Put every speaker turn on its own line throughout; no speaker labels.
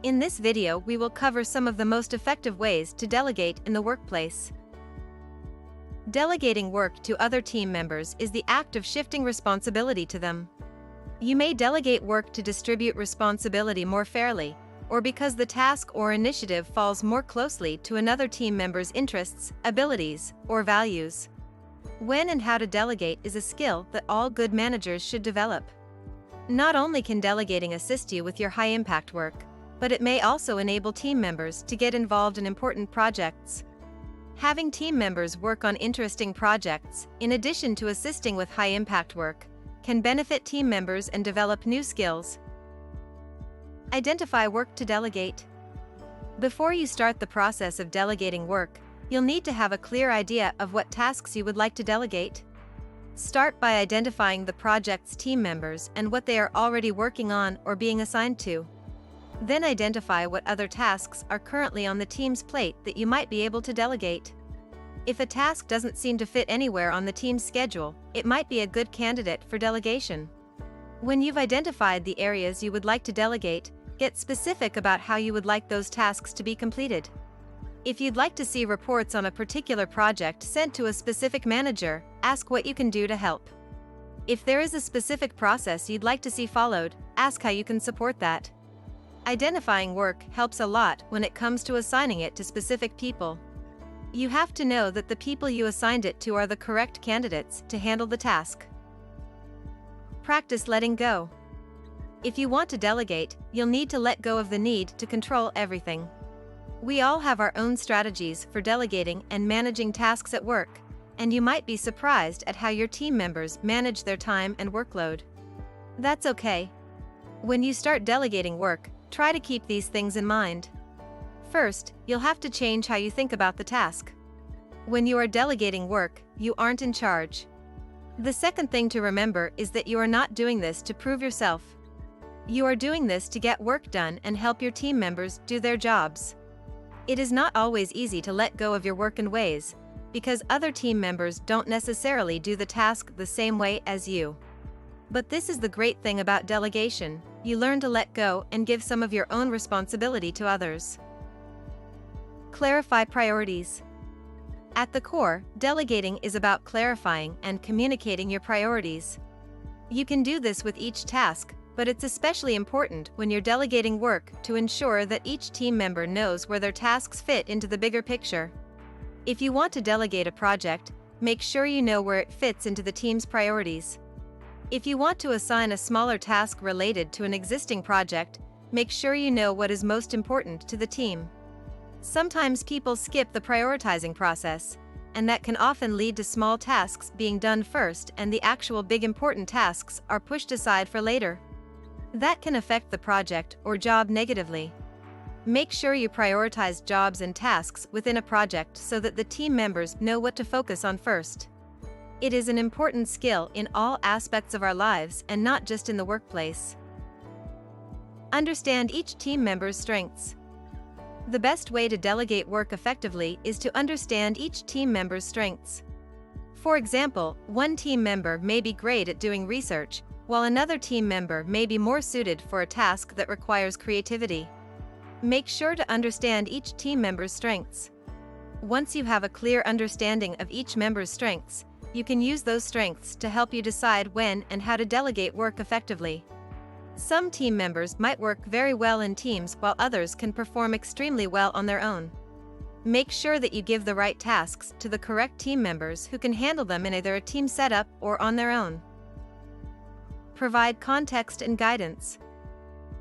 In this video, we will cover some of the most effective ways to delegate in the workplace. Delegating work to other team members is the act of shifting responsibility to them. You may delegate work to distribute responsibility more fairly, or because the task or initiative falls more closely to another team member's interests, abilities, or values. When and how to delegate is a skill that all good managers should develop. Not only can delegating assist you with your high-impact work, but it may also enable team members to get involved in important projects. Having team members work on interesting projects, in addition to assisting with high-impact work, can benefit team members and develop new skills. Identify work to delegate. Before you start the process of delegating work, you'll need to have a clear idea of what tasks you would like to delegate. Start by identifying the project's team members and what they are already working on or being assigned to. Then identify what other tasks are currently on the team's plate that you might be able to delegate. If a task doesn't seem to fit anywhere on the team's schedule, it might be a good candidate for delegation. When you've identified the areas you would like to delegate, get specific about how you would like those tasks to be completed. If you'd like to see reports on a particular project sent to a specific manager, ask what you can do to help. If there is a specific process you'd like to see followed, ask how you can support that. Identifying work helps a lot when it comes to assigning it to specific people. You have to know that the people you assigned it to are the correct candidates to handle the task. Practice letting go. If you want to delegate, you'll need to let go of the need to control everything. We all have our own strategies for delegating and managing tasks at work, and you might be surprised at how your team members manage their time and workload. That's okay. When you start delegating work, try to keep these things in mind. First, you'll have to change how you think about the task. When you are delegating work, you aren't in charge. The second thing to remember is that you are not doing this to prove yourself. You are doing this to get work done and help your team members do their jobs. It is not always easy to let go of your work and ways, because other team members don't necessarily do the task the same way as you. But this is the great thing about delegation: you learn to let go and give some of your own responsibility to others. Clarify priorities. At the core, delegating is about clarifying and communicating your priorities. You can do this with each task, but it's especially important when you're delegating work to ensure that each team member knows where their tasks fit into the bigger picture. If you want to delegate a project, make sure you know where it fits into the team's priorities. If you want to assign a smaller task related to an existing project, make sure you know what is most important to the team. Sometimes people skip the prioritizing process, and that can often lead to small tasks being done first and the actual big important tasks are pushed aside for later. That can affect the project or job negatively. Make sure you prioritize jobs and tasks within a project so that the team members know what to focus on first. It is an important skill in all aspects of our lives and not just in the workplace. Understand each team member's strengths. The best way to delegate work effectively is to understand each team member's strengths. For example, one team member may be great at doing research, while another team member may be more suited for a task that requires creativity. Make sure to understand each team member's strengths. Once you have a clear understanding of each member's strengths, you can use those strengths to help you decide when and how to delegate work effectively. Some team members might work very well in teams while others can perform extremely well on their own. Make sure that you give the right tasks to the correct team members who can handle them in either a team setup or on their own. Provide context and guidance.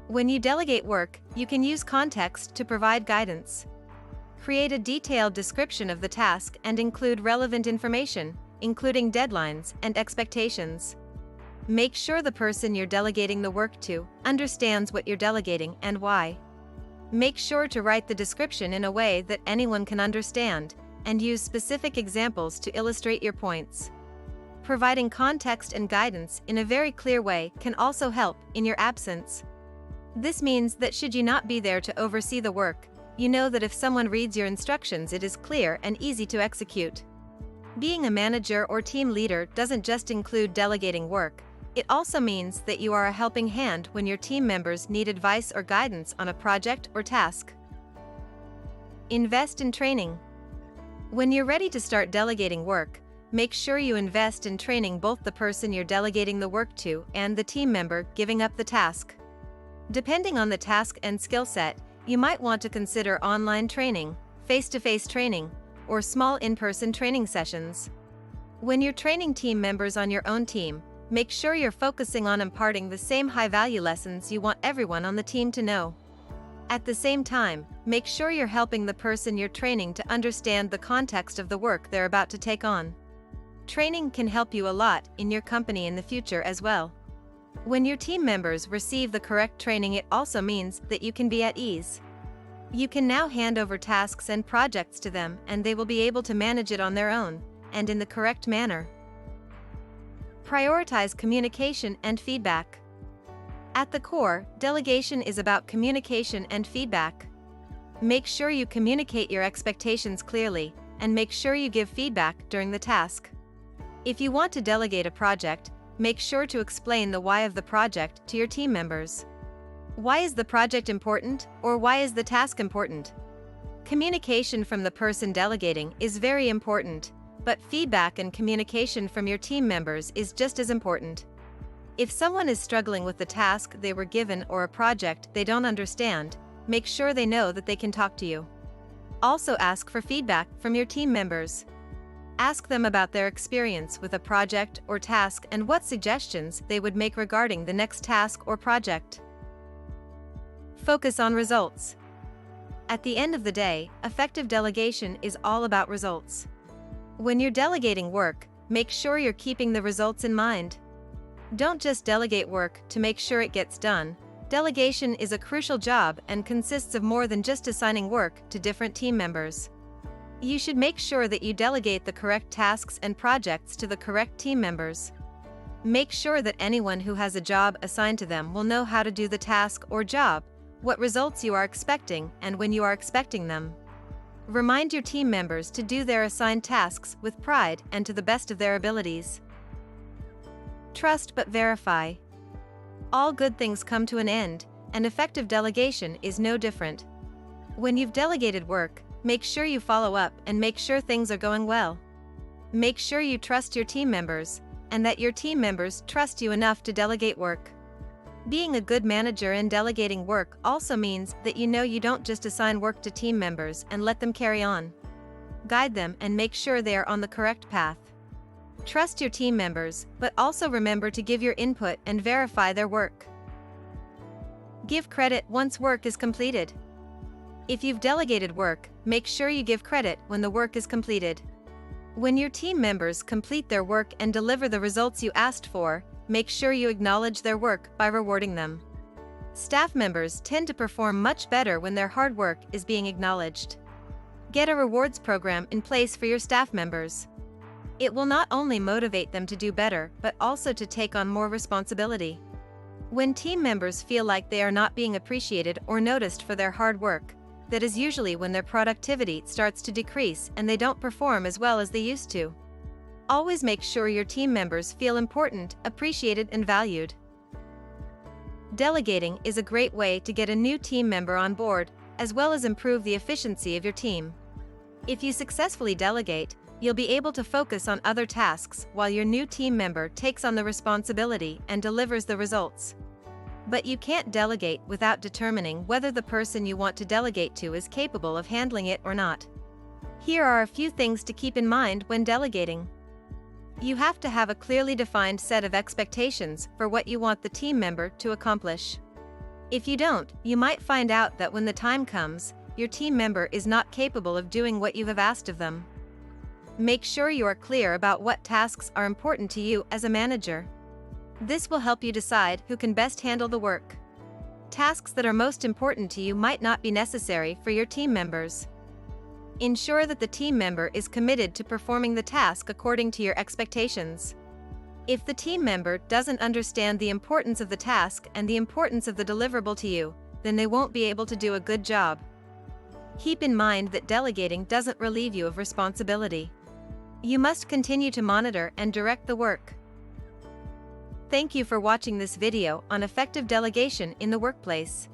When you delegate work, you can use context to provide guidance. Create a detailed description of the task and include relevant information, including deadlines and expectations. Make sure the person you're delegating the work to understands what you're delegating and why. Make sure to write the description in a way that anyone can understand, and use specific examples to illustrate your points. Providing context and guidance in a very clear way can also help in your absence. This means that should you not be there to oversee the work, you know that if someone reads your instructions, it is clear and easy to execute. Being a manager or team leader doesn't just include delegating work, It also means that you are a helping hand when your team members need advice or guidance on a project or task. Invest in training. When you're ready to start delegating work, make sure you invest in training both the person you're delegating the work to and the team member giving up the task. Depending on the task and skill set, you might want to consider online training, face-to-face training, or small in-person training sessions. When you're training team members on your own team, make sure you're focusing on imparting the same high-value lessons you want everyone on the team to know. At the same time, make sure you're helping the person you're training to understand the context of the work they're about to take on. Training can help you a lot in your company in the future as well. When your team members receive the correct training, it also means that you can be at ease. You can now hand over tasks and projects to them, and they will be able to manage it on their own, and in the correct manner. Prioritize communication and feedback. At the core, delegation is about communication and feedback. Make sure you communicate your expectations clearly, and make sure you give feedback during the task. If you want to delegate a project, make sure to explain the why of the project to your team members. Why is the project important, or why is the task important? Communication from the person delegating is very important, but feedback and communication from your team members is just as important. If someone is struggling with the task they were given or a project they don't understand, make sure they know that they can talk to you. Also ask for feedback from your team members. Ask them about their experience with a project or task and what suggestions they would make regarding the next task or project. Focus on results. At the end of the day, effective delegation is all about results. When you're delegating work, make sure you're keeping the results in mind. Don't just delegate work to make sure it gets done. Delegation is a crucial job and consists of more than just assigning work to different team members. You should make sure that you delegate the correct tasks and projects to the correct team members. Make sure that anyone who has a job assigned to them will know how to do the task or job, what results you are expecting, and when you are expecting them. Remind your team members to do their assigned tasks with pride and to the best of their abilities. Trust but verify. All good things come to an end, and effective delegation is no different. When you've delegated work, make sure you follow up and make sure things are going well. Make sure you trust your team members, and that your team members trust you enough to delegate work. Being a good manager and delegating work also means that you don't just assign work to team members and let them carry on. Guide them and make sure they are on the correct path. Trust your team members, but also remember to give your input and verify their work. Give credit once work is completed. If you've delegated work, make sure you give credit when the work is completed. When your team members complete their work and deliver the results you asked for, make sure you acknowledge their work by rewarding them. Staff members tend to perform much better when their hard work is being acknowledged. Get a rewards program in place for your staff members. It will not only motivate them to do better, but also to take on more responsibility. When team members feel like they are not being appreciated or noticed for their hard work, that is usually when their productivity starts to decrease and they don't perform as well as they used to. Always make sure your team members feel important, appreciated, and valued. Delegating is a great way to get a new team member on board, as well as improve the efficiency of your team. If you successfully delegate, you'll be able to focus on other tasks while your new team member takes on the responsibility and delivers the results. But you can't delegate without determining whether the person you want to delegate to is capable of handling it or not. Here are a few things to keep in mind when delegating. You have to have a clearly defined set of expectations for what you want the team member to accomplish. If you don't, you might find out that when the time comes, your team member is not capable of doing what you have asked of them. Make sure you are clear about what tasks are important to you as a manager. This will help you decide who can best handle the work. Tasks that are most important to you might not be necessary for your team members. Ensure that the team member is committed to performing the task according to your expectations. If the team member doesn't understand the importance of the task and the importance of the deliverable to you, then they won't be able to do a good job. Keep in mind that delegating doesn't relieve you of responsibility. You must continue to monitor and direct the work. Thank you for watching this video on effective delegation in the workplace.